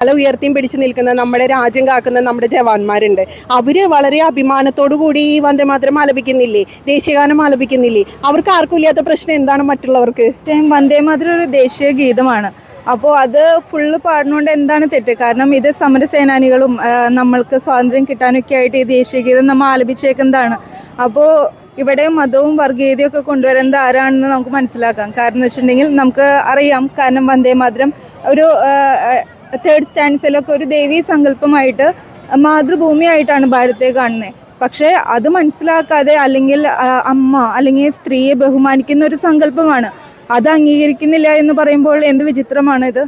തല ഉയർത്തിയും പിടിച്ചു നിൽക്കുന്ന നമ്മുടെ രാജ്യം കാക്കുന്ന നമ്മുടെ ജവാന്മാരുണ്ട്. അവര് വളരെ അഭിമാനത്തോടു കൂടി ഈ വന്ദേമാതരം ആലപിക്കുന്നില്ലേ, ദേശീയഗാനം ആലപിക്കുന്നില്ലേ? അവർക്ക് ആർക്കും ഇല്ലാത്ത പ്രശ്നം എന്താണ് മറ്റുള്ളവർക്ക്? വന്ദേമാതരം ഒരു ദേശീയ ഗീതമാണ്. അപ്പോൾ അത് ഫുള്ള് പാടുന്നതുകൊണ്ട് എന്താണ് തെറ്റ്? കാരണം ഇത് സമരസേനാനികളും നമ്മൾക്ക് സ്വാതന്ത്ര്യം കിട്ടാനൊക്കെ ആയിട്ട് ഈ ദേശീയ ഗീതം നമ്മൾ ആലപിച്ചേക്കുന്നതാണ്. അപ്പോൾ ഇവിടെ മതവും വർഗീയതയും ഒക്കെ കൊണ്ടുവരുന്നത് ആരാണെന്ന് നമുക്ക് മനസ്സിലാക്കാം. കാരണം എന്ന് വെച്ചിട്ടുണ്ടെങ്കിൽ നമുക്ക് അറിയാം. കാരണം വന്ദേമാതരം ഒരു തേർഡ് സ്റ്റാൻസിലൊക്കെ ഒരു ദേവീ സങ്കല്പമായിട്ട് മാതൃഭൂമിയായിട്ടാണ് ഭാരതത്തെ കാണുന്നത്. പക്ഷേ അത് മനസ്സിലാക്കാതെ അല്ലെങ്കിൽ അമ്മ അല്ലെങ്കിൽ സ്ത്രീയെ ബഹുമാനിക്കുന്ന ഒരു സങ്കല്പമാണ്. അത് അംഗീകരിക്കുന്നില്ല എന്ന് പറയുമ്പോൾ എന്ത് വിചിത്രമാണ് ഇത്.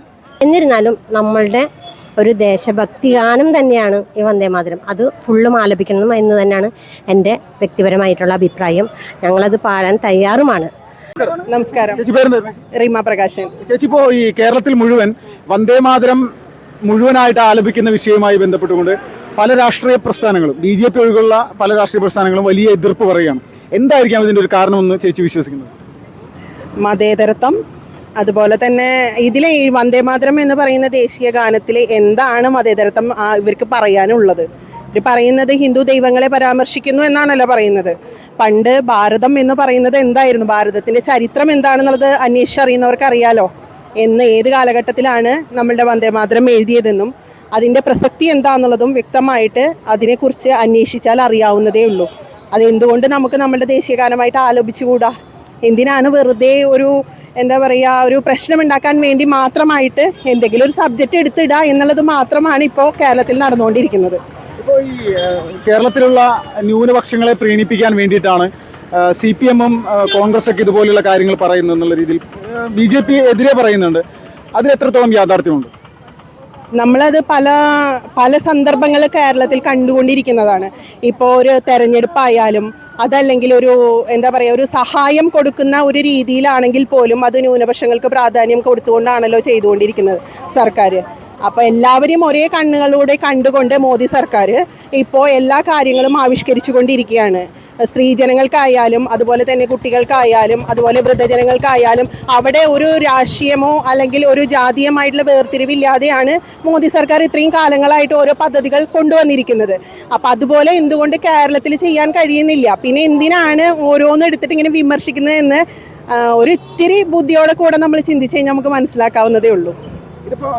എന്നിരുന്നാലും നമ്മളുടെ ഒരു ദേശഭക്തി ഗാനം തന്നെയാണ് ഈ വന്ദേമാതരം. അത് ഫുള്ളും ആലപിക്കണം എന്ന് തന്നെയാണ് എൻ്റെ വ്യക്തിപരമായിട്ടുള്ള അഭിപ്രായം. ഞങ്ങളത് പാടാൻ തയ്യാറുമാണ്. നമസ്കാരം. റീമ പ്രകാശൻ. ചേച്ചി, ഇപ്പോൾ ഈ കേരളത്തിൽ മുഴുവൻ വന്ദേമാതരം മുഴുവനായിട്ട് ആലപിക്കുന്ന വിഷയവുമായി ബന്ധപ്പെട്ടുകൊണ്ട് പല രാഷ്ട്രീയ പ്രസ്ഥാനങ്ങളും BJP ഒഴികെയുള്ള പല രാഷ്ട്രീയ പ്രസ്ഥാനങ്ങളും വലിയ എതിർപ്പ് പറയുകയാണ്. എന്തായിരിക്കാം ഇതിൻ്റെ ഒരു കാരണമെന്ന് ചേച്ചി വിശ്വസിക്കുന്നത്? മതേതരത്വം, അതുപോലെ തന്നെ ഇതിലെ ഈ വന്ദേമാതരം എന്ന് പറയുന്ന ദേശീയ ഗാനത്തിൽ എന്താണ് മതേതരത്വം ഇവർക്ക് പറയാനുള്ളത്? ഇവർ പറയുന്നത് ഹിന്ദു ദൈവങ്ങളെ പരാമർശിക്കുന്നു എന്നാണല്ലോ പറയുന്നത്. പണ്ട് ഭാരതം എന്ന് പറയുന്നത് എന്തായിരുന്നു, ഭാരതത്തിൻ്റെ ചരിത്രം എന്താണെന്നുള്ളത് അന്വേഷിച്ചറിയുന്നവർക്ക് അറിയാലോ. ഏത് കാലഘട്ടത്തിലാണ് നമ്മളുടെ വന്ദേമാതരം എഴുതിയതെന്നും അതിൻ്റെ പ്രസക്തി എന്താണെന്നുള്ളതും വ്യക്തമായിട്ട് അതിനെക്കുറിച്ച് അന്വേഷിച്ചാൽ അറിയാവുന്നതേ ഉള്ളൂ. അതെന്തുകൊണ്ട് നമുക്ക് നമ്മളുടെ ദേശീയ ഗാനമായിട്ട് ആലോപിച്ചുകൂടാ? എന്തിനാണ് വെറുതെ ഒരു ഒരു പ്രശ്നമുണ്ടാക്കാൻ വേണ്ടി മാത്രമായിട്ട് എന്തെങ്കിലും ഒരു സബ്ജക്റ്റ് എടുത്തിടുക എന്നുള്ളത് മാത്രമാണ് ഇപ്പോൾ കേരളത്തിൽ നടന്നുകൊണ്ടിരിക്കുന്നത്. ഇപ്പോൾ ഈ കേരളത്തിലുള്ള ന്യൂനപക്ഷങ്ങളെ പ്രീണിപ്പിക്കാൻ വേണ്ടിയിട്ടാണ് CPM-ഉം കോൺഗ്രസൊക്കെ ഇതുപോലുള്ള കാര്യങ്ങൾ പറയുന്നത് എന്നുള്ള രീതിയിൽ BJP എതിരെ പറയുന്നുണ്ട്. അതിൽ എത്രത്തോളം യാഥാർത്ഥ്യമുണ്ട്? നമ്മളത് പല സന്ദർഭങ്ങൾ കേരളത്തിൽ കണ്ടുകൊണ്ടിരിക്കുന്നതാണ്. ഇപ്പോൾ ഒരു തെരഞ്ഞെടുപ്പായാലും അതല്ലെങ്കിൽ ഒരു സഹായം കൊടുക്കുന്ന ഒരു രീതിയിലാണെങ്കിൽ പോലും അത് ന്യൂനപക്ഷങ്ങൾക്ക് പ്രാധാന്യം കൊടുത്തുകൊണ്ടാണല്ലോ ചെയ്തുകൊണ്ടിരിക്കുന്നത് സർക്കാർ. അപ്പോൾ എല്ലാവരെയും ഒരേ കണ്ണുകളിലൂടെ കണ്ടുകൊണ്ട് മോദി സർക്കാർ ഇപ്പോൾ എല്ലാ കാര്യങ്ങളും ആവിഷ്കരിച്ചു കൊണ്ടിരിക്കുകയാണ്. സ്ത്രീജനങ്ങൾക്കായാലും അതുപോലെ തന്നെ കുട്ടികൾക്കായാലും അതുപോലെ വൃദ്ധജനങ്ങൾക്കായാലും അവിടെ ഒരു രാഷ്ട്രീയമോ അല്ലെങ്കിൽ ഒരു ജാതീയമായിട്ടുള്ള വേർതിരിവില്ലാതെയാണ് മോദി സർക്കാർ ഇത്രയും കാലങ്ങളായിട്ട് ഓരോ പദ്ധതികൾ കൊണ്ടുവന്നിരിക്കുന്നത്. അപ്പം അതുപോലെ എന്തുകൊണ്ട് കേരളത്തിൽ ചെയ്യാൻ കഴിയുന്നില്ല? പിന്നെ എന്തിനാണ് ഓരോന്നും എടുത്തിട്ട് ഇങ്ങനെ വിമർശിക്കുന്നതെന്ന് ഒരു ഇത്തിരി ബുദ്ധിയോടെ കൂടെ നമ്മൾ ചിന്തിച്ച് കഴിഞ്ഞാൽ നമുക്ക് മനസ്സിലാക്കാവുന്നതേ ഉള്ളൂ. ഇതിപ്പോൾ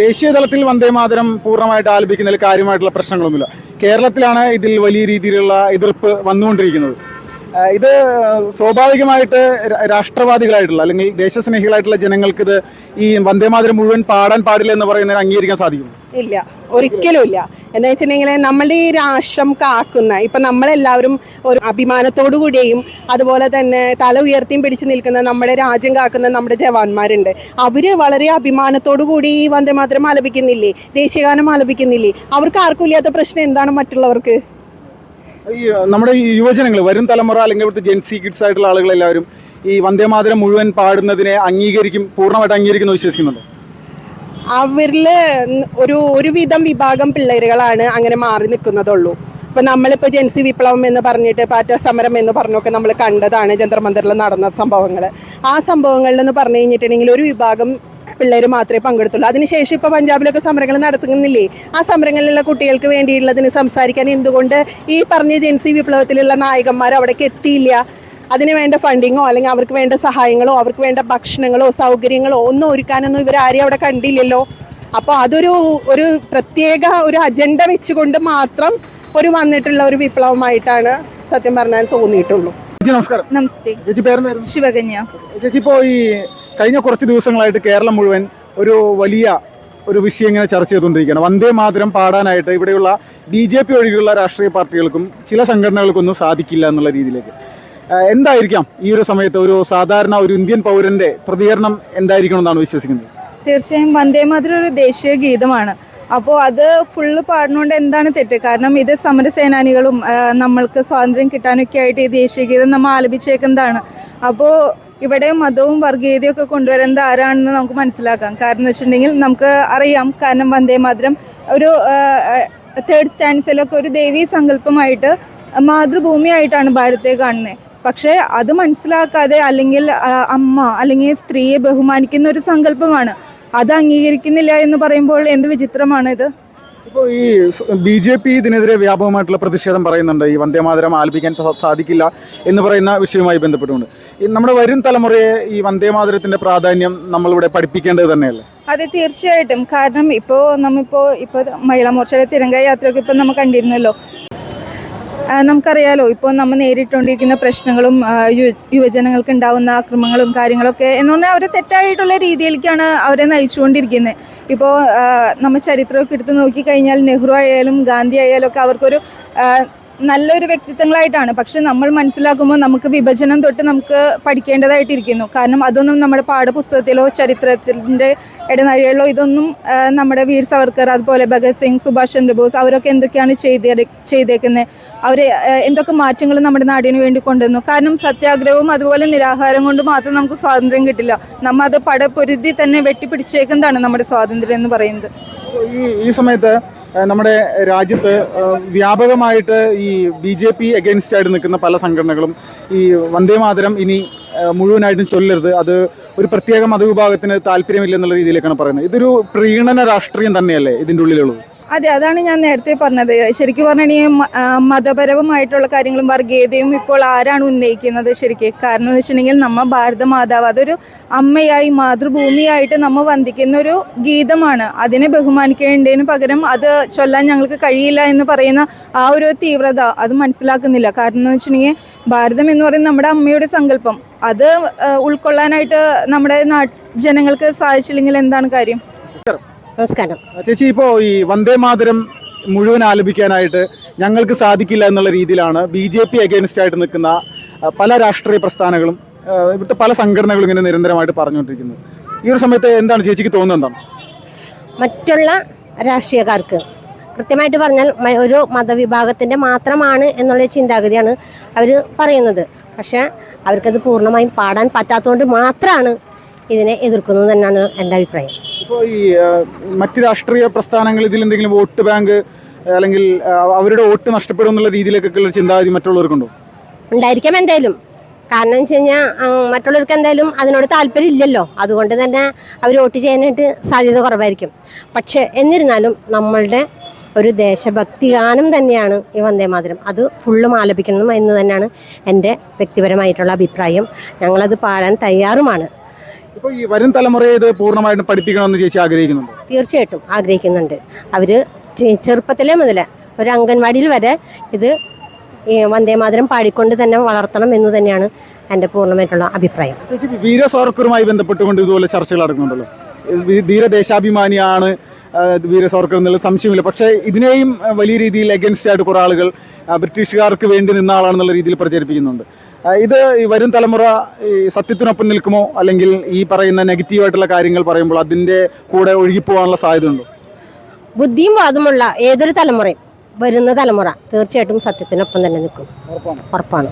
ദേശീയ തലത്തിൽ വന്ദേമാതരം പൂർണ്ണമായിട്ട് ആലപിക്കുന്നതിൽ കാര്യമായിട്ടുള്ള പ്രശ്നങ്ങളൊന്നുമില്ല. കേരളത്തിലാണ് ഇതിൽ വലിയ രീതിയിലുള്ള എതിർപ്പ് വന്നുകൊണ്ടിരിക്കുന്നത്. ഇത് സ്വാഭാവികമായിട്ട് രാഷ്ട്രവാദികളായിട്ടുള്ള അല്ലെങ്കിൽ ദേശസ്നേഹികളായിട്ടുള്ള ജനങ്ങൾക്ക് ഇത് ഈ വന്ദേമാതരം മുഴുവൻ പാടാൻ പാടില്ല എന്ന് പറയുന്നതിന് അംഗീകരിക്കാൻ സാധിക്കും? ഇല്ല, ഒരിക്കലും ഇല്ല. എന്താ വെച്ചിട്ടുണ്ടെങ്കിൽ നമ്മളുടെ ഈ രാഷ്ട്രം കാക്കുന്ന ഇപ്പം നമ്മളെല്ലാവരും ഒരു അഭിമാനത്തോടു കൂടിയും അതുപോലെ തന്നെ തല ഉയർത്തിയും പിടിച്ചു നിൽക്കുന്ന നമ്മുടെ രാജ്യം കാക്കുന്ന നമ്മുടെ ജവാന്മാരുണ്ട്. അവർ വളരെ അഭിമാനത്തോടു കൂടി ഈ വന്ദേമാതരം ആലപിക്കുന്നില്ലേ, ദേശീയഗാനം ആലപിക്കുന്നില്ലേ? അവർക്ക് ആർക്കും ഇല്ലാത്ത പ്രശ്നം എന്താണ് മറ്റുള്ളവർക്ക്? ഈ നമ്മുടെ ഈ യുവജനങ്ങൾ, വരും തലമുറ അല്ലെങ്കിൽ ഇവിടുത്തെ ജെൻസി കിഡ്സ് ആയിട്ടുള്ള ആളുകളെല്ലാവരും ഈ വന്ദേമാതരം മുഴുവൻ പാടുന്നതിനെ പൂർണ്ണമായിട്ട് അംഗീകരിക്കുന്നു വിശ്വസിക്കുന്നുണ്ടോ? അവരിൽ ഒരുവിധം വിഭാഗം പിള്ളേരുകളാണ് അങ്ങനെ മാറി നിൽക്കുന്നതുള്ളൂ. ഇപ്പം നമ്മളിപ്പോൾ ജെൻസി വിപ്ലവം എന്ന് പറഞ്ഞിട്ട് പാറ്റ സമരം എന്ന് പറഞ്ഞൊക്കെ നമ്മൾ കണ്ടതാണ് ജന്തർ മന്ദിറിൽ നടന്ന സംഭവങ്ങൾ. ആ സംഭവങ്ങളിലെന്ന് പറഞ്ഞു കഴിഞ്ഞിട്ടുണ്ടെങ്കിൽ ഒരു വിഭാഗം പിള്ളേർ മാത്രമേ പങ്കെടുത്തുള്ളൂ. അതിനുശേഷം ഇപ്പോൾ പഞ്ചാബിലൊക്കെ സമരങ്ങൾ നടത്തുന്നില്ലേ? ആ സമരങ്ങളിലുള്ള കുട്ടികൾക്ക് വേണ്ടിയുള്ളതിന് സംസാരിക്കാൻ എന്തുകൊണ്ട് ഈ പറഞ്ഞ ജെൻസി വിപ്ലവത്തിലുള്ള നായകന്മാർ അവിടേക്ക് എത്തിയില്ല? അതിന് വേണ്ട ഫണ്ടിങ്ങോ അല്ലെങ്കിൽ അവർക്ക് വേണ്ട സഹായങ്ങളോ അവർക്ക് വേണ്ട ഭക്ഷണങ്ങളോ സൗകര്യങ്ങളോ ഒന്നും ഒരുക്കാനൊന്നും ഇവരാരെയും അവിടെ കണ്ടില്ലല്ലോ. അപ്പോൾ ഒരു പ്രത്യേക ഒരു അജണ്ട വെച്ചുകൊണ്ട് മാത്രം വന്നിട്ടുള്ള ഒരു വിപ്ലവമായിട്ടാണ് സത്യം പറഞ്ഞാൽ തോന്നിയിട്ടുള്ളൂ. നമസ്കാരം. നമസ്തേ. ചേച്ചി പേരെന്തായിരുന്നു? ശിവകന്യ. ചേച്ചി, ഇപ്പോൾ ഈ കഴിഞ്ഞ കുറച്ച് ദിവസങ്ങളായിട്ട് കേരളം മുഴുവൻ വലിയ വിഷയം ഇങ്ങനെ ചർച്ച ചെയ്തുകൊണ്ടിരിക്കുകയാണ്. വന്ദേമാതരം പാടാനായിട്ട് ഇവിടെയുള്ള BJP ഒഴികെയുള്ള രാഷ്ട്രീയ പാർട്ടികൾക്കും ചില സംഘടനകൾക്കൊന്നും സാധിക്കില്ല എന്നുള്ള രീതിയിലേക്ക്. എന്തായിരിക്കാം ഈ ഒരു സമയത്ത് സാധാരണ ഒരു ഇന്ത്യൻ പൗരന്റെ പ്രതികരണം എന്തായിരിക്കണം എന്നാണ് വിശ്വസിക്കുന്നത്? തീർച്ചയായും വന്ദേമാതരം ഒരു ദേശീയ ഗീതമാണ്. അപ്പോൾ അത് ഫുള്ള് പാടുന്നതുകൊണ്ട് എന്താണ് തെറ്റ്? കാരണം ഇത് സമരസേനാനികളും നമ്മൾക്ക് സ്വാതന്ത്ര്യം കിട്ടാനൊക്കെ ആയിട്ട് ഈ ദേശീയ ഗീതം നമ്മൾ ആലപിച്ചേക്കുന്നതാണ്. അപ്പോൾ ഇവിടെ മതവും വർഗീയതയും ഒക്കെ കൊണ്ടുവരുന്നത് ആരാണെന്ന് നമുക്ക് മനസ്സിലാക്കാം. കാരണം എന്ന് വെച്ചിട്ടുണ്ടെങ്കിൽ നമുക്ക് അറിയാം. കാരണം വന്ദേമാതരം ഒരു തേർഡ് സ്റ്റാൻസിലൊക്കെ ഒരു ദേവീ സങ്കല്പമായിട്ട് മാതൃഭൂമിയായിട്ടാണ് ഭാരതത്തെ കാണുന്നത്. പക്ഷേ അത് മനസ്സിലാക്കാതെ അല്ലെങ്കിൽ അമ്മ അല്ലെങ്കിൽ സ്ത്രീയെ ബഹുമാനിക്കുന്ന ഒരു സങ്കല്പമാണ്. അത് അംഗീകരിക്കുന്നില്ല എന്ന് പറയുമ്പോൾ എന്ത് വിചിത്രമാണിത്. ഇപ്പോൾ ഈ BJP ഇതിനെതിരെ വ്യാപകമായിട്ടുള്ള പ്രതിഷേധം പറയുന്നുണ്ട്. ഈ വന്ദേമാതരം ആലപിക്കാൻ സാധിക്കില്ല എന്ന് പറയുന്ന വിഷയവുമായി ബന്ധപ്പെട്ടുകൊണ്ട് നമ്മുടെ വരും തലമുറയെ ഈ വന്ദേമാതരത്തിന്റെ പ്രാധാന്യം നമ്മളിവിടെ പഠിപ്പിക്കേണ്ടത് തന്നെയല്ലേ? അതെ, തീർച്ചയായിട്ടും. കാരണം ഇപ്പോൾ മഹിളാ മോർച്ചയുടെ തിരങ്ക യാത്രയൊക്കെ ഇപ്പം നമ്മൾ കണ്ടിരുന്നല്ലോ. നമുക്കറിയാലോ ഇപ്പോൾ നമ്മൾ നേരിട്ടുകൊണ്ടിരിക്കുന്ന പ്രശ്നങ്ങളും യുവജനങ്ങൾക്ക് ഉണ്ടാകുന്ന അക്രമങ്ങളും കാര്യങ്ങളൊക്കെ എന്ന് പറഞ്ഞാൽ അവർ തെറ്റായിട്ടുള്ള രീതിയിലേക്കാണ് അവരെ നയിച്ചുകൊണ്ടിരിക്കുന്നത്. ഇപ്പോൾ നമ്മൾ ചരിത്രമൊക്കെ എടുത്ത് നോക്കിക്കഴിഞ്ഞാൽ നെഹ്റു ആയാലും ഗാന്ധി ആയാലും ഒക്കെ അവർക്കൊരു നല്ലൊരു വ്യക്തിത്വങ്ങളായിട്ടാണ്. പക്ഷെ നമ്മൾ മനസ്സിലാക്കുമ്പോൾ നമുക്ക് വിഭജനം തൊട്ട് നമുക്ക് പഠിക്കേണ്ടതായിട്ടിരിക്കുന്നു. കാരണം അതൊന്നും നമ്മുടെ പാഠപുസ്തകത്തിലോ ചരിത്രത്തിൻ്റെ ഇടനാഴികളിലോ ഇതൊന്നും നമ്മുടെ വീർ സവർക്കർ, അതുപോലെ ഭഗത് സിംഗ്, സുഭാഷ് ചന്ദ്രബോസ് അവരൊക്കെ എന്തൊക്കെയാണ് ചെയ്തേക്കുന്നത്, അവർ എന്തൊക്കെ മാറ്റങ്ങൾ നമ്മുടെ നാടിന് വേണ്ടി കൊണ്ടുവന്നു. കാരണം സത്യാഗ്രഹവും അതുപോലെ നിരാഹാരം കൊണ്ട് മാത്രം നമുക്ക് സ്വാതന്ത്ര്യം കിട്ടില്ല. നമ്മൾ അത് പടപൊരുതി തന്നെ വെട്ടിപ്പിടിച്ചേക്കുന്നതാണ് നമ്മുടെ സ്വാതന്ത്ര്യം എന്ന് പറയുന്നത്. ഈ സമയത്ത് നമ്മുടെ രാജ്യത്ത് വ്യാപകമായിട്ട് ഈ BJP അഗൈൻസ്റ്റ് ആയിട്ട് നിൽക്കുന്ന പല സംഘടനകളും ഈ വന്ദേമാതരം ഇനി മുഴുവനായിട്ടും ചൊല്ലരുത്, അത് ഒരു പ്രത്യേക മതവിഭാഗത്തിന് താല്പര്യമില്ലെന്നുള്ള രീതിയിലേക്കാണ് പറയുന്നത്. ഇതൊരു പ്രീണന രാഷ്ട്രീയം തന്നെയല്ലേ ഇതിൻ്റെ ഉള്ളിലുള്ളത്? അതെ, അതാണ് ഞാൻ നേരത്തെ പറഞ്ഞത്. ശരിക്കും പറഞ്ഞാൽ ഈ മതപരമായിട്ടുള്ള കാര്യങ്ങളും വർഗീയതയും ഇപ്പോൾ ആരാണ് ഉന്നയിക്കുന്നത് ശരിക്കും? കാരണം എന്ന് വെച്ചിട്ടുണ്ടെങ്കിൽ നമ്മൾ ഭാരത മാതാവ്, അതൊരു അമ്മയായി മാതൃഭൂമിയായിട്ട് നമ്മൾ വന്ദിക്കുന്ന ഒരു ഗീതമാണ്. അതിനെ ബഹുമാനിക്കേണ്ടതിന് പകരം അത് ചൊല്ലാൻ ഞങ്ങൾക്ക് കഴിയില്ല എന്ന് പറയുന്ന ആ ഒരു തീവ്രത അത് മനസ്സിലാക്കുന്നില്ല. കാരണം എന്ന് വെച്ചിട്ടുണ്ടെങ്കിൽ ഭാരതം എന്ന് പറയുന്നത് നമ്മുടെ അമ്മയുടെ സങ്കല്പം, അത് ഉൾക്കൊള്ളാനായിട്ട് നമ്മുടെ ജനങ്ങൾക്ക് സാധിച്ചില്ലെങ്കിൽ എന്താണ് കാര്യം? നമസ്കാരം. ചേച്ചി, ഇപ്പോൾ ഈ വന്ദേമാതരം മുഴുവൻ ആലപിക്കാനായിട്ട് ഞങ്ങൾക്ക് സാധിക്കില്ല എന്നുള്ള രീതിയിലാണ് BJP അഗൈൻസ്റ്റ് ആയിട്ട് നിൽക്കുന്ന പല രാഷ്ട്രീയ പ്രസ്ഥാനങ്ങളും ഇവിടുത്തെ പല സംഘടനകളും ഇങ്ങനെ നിരന്തരമായിട്ട് പറഞ്ഞുകൊണ്ടിരിക്കുന്നത്. ഈ ഒരു സമയത്ത് എന്താണ് ചേച്ചിക്ക് തോന്നുന്നത്? എന്താണ് മറ്റുള്ള രാഷ്ട്രീയക്കാർക്ക് കൃത്യമായിട്ട് പറഞ്ഞാൽ ഒരു മതവിഭാഗത്തിൻ്റെ മാത്രമാണ് എന്നുള്ള ചിന്താഗതിയാണ് അവർ പറയുന്നത്. പക്ഷേ അവർക്കത് പൂർണ്ണമായും പാടാൻ പറ്റാത്തതുകൊണ്ട് മാത്രമാണ് ഇതിനെ എതിർക്കുന്നത് തന്നെയാണ് എൻ്റെ അഭിപ്രായം. ഇപ്പോൾ ഈ മറ്റ് രാഷ്ട്രീയ പ്രസ്ഥാനങ്ങൾ ഇതിൽ എന്തെങ്കിലും വോട്ട് ബാങ്ക് അല്ലെങ്കിൽ അവരുടെ വോട്ട് നഷ്ടപ്പെടും എന്നുള്ള രീതിയിലേക്കൊക്കെ ഉള്ള ചിന്താഗതി മറ്റുള്ളവർക്കുണ്ടോ? ഉണ്ടായിരിക്കാം എന്തായാലും. കാരണം എന്ന് വെച്ച് കഴിഞ്ഞാൽ മറ്റുള്ളവർക്ക് എന്തായാലും അതിനോട് താല്പര്യം ഇല്ലല്ലോ, അതുകൊണ്ട് തന്നെ അവർ വോട്ട് ചെയ്യാനായിട്ട് സാധ്യത കുറവായിരിക്കും. പക്ഷേ എന്നിരുന്നാലും നമ്മളുടെ ഒരു ദേശഭക്തി ഗാനം തന്നെയാണ് ഈ വന്ദേമാതരം. അത് ഫുള്ളും ആലപിക്കണം എന്ന് തന്നെയാണ് എൻ്റെ വ്യക്തിപരമായിട്ടുള്ള അഭിപ്രായം. ഞങ്ങളത് പാടാൻ തയ്യാറുമാണ്. ഇപ്പോൾ ഈ വരും തലമുറയെ ഇത് പൂർണ്ണമായിട്ടും പഠിപ്പിക്കണമെന്ന് ചേച്ചി ആഗ്രഹിക്കുന്നുണ്ട്? തീർച്ചയായിട്ടും ആഗ്രഹിക്കുന്നുണ്ട്. അവർ ചെറുപ്പത്തിലേ മുതൽ ഒരു അംഗൻവാടിയിൽ വരെ ഇത് ഈ വന്ദേമാതരം പാടിക്കൊണ്ട് തന്നെ വളർത്തണം എന്ന് തന്നെയാണ് എൻ്റെ പൂർണ്ണമായിട്ടുള്ള അഭിപ്രായം. വീര സാവർക്കറുമായി ബന്ധപ്പെട്ടുകൊണ്ട് ഇതുപോലെ ചർച്ചകൾ നടക്കുന്നുണ്ടല്ലോ. ധീരദേശാഭിമാനിയാണ് വീര സാവർക്കർ എന്നുള്ള സംശയമില്ല. പക്ഷേ ഇതിനെയും വലിയ രീതിയിൽ അഗൈൻസ്റ്റ് ആയിട്ട് കുറേ ആളുകൾ ബ്രിട്ടീഷുകാർക്ക് വേണ്ടി നിന്ന ആളാണെന്നുള്ള രീതിയിൽ പ്രചരിപ്പിക്കുന്നുണ്ട്. ഇത് ഈ വരും തലമുറ ഈ സത്യത്തിനൊപ്പം നിൽക്കുമോ, അല്ലെങ്കിൽ ഈ പറയുന്ന നെഗറ്റീവായിട്ടുള്ള കാര്യങ്ങൾ പറയുമ്പോൾ അതിൻ്റെ കൂടെ ഒഴുകിപ്പോകാനുള്ള സാധ്യത ഉണ്ടോ? ബുദ്ധിയും വാദമുള്ള ഏതൊരു തലമുറയും വരുന്ന തലമുറ തീർച്ചയായിട്ടും സത്യത്തിനൊപ്പം തന്നെ നിൽക്കും, ഉറപ്പാണ്.